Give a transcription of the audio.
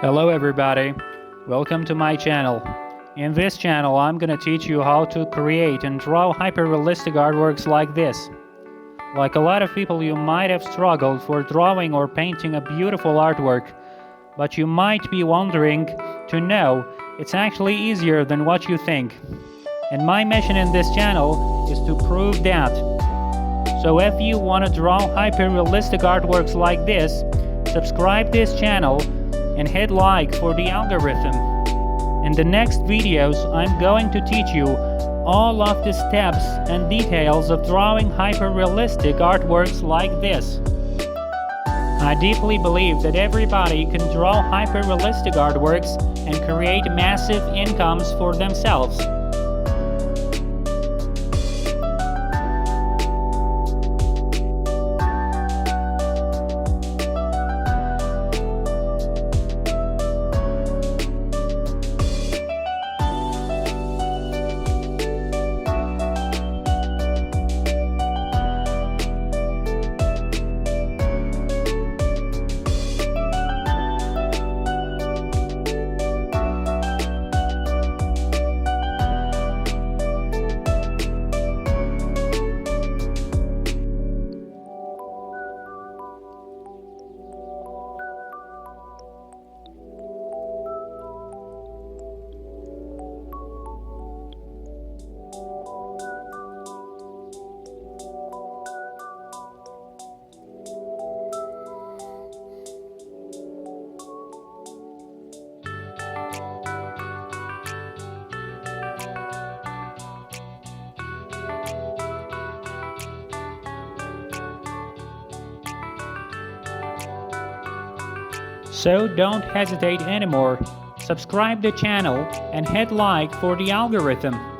Hello everybody, welcome to my channel. In this channel I'm gonna teach you how to create and draw hyper-realistic artworks like this. Like a lot of people, you might have struggled for drawing or painting a beautiful artwork, but you might be wondering to know it's actually easier than what you think. And my mission in this channel is to prove that. So if you want to draw hyper-realistic artworks like this, subscribe this channel and hit like for the algorithm. In the next videos, I'm going to teach you all of the steps and details of drawing hyper-realistic artworks like this. I deeply believe that everybody can draw hyper-realistic artworks and create massive incomes for themselves. So don't hesitate anymore. Subscribe the channel and hit like for the algorithm.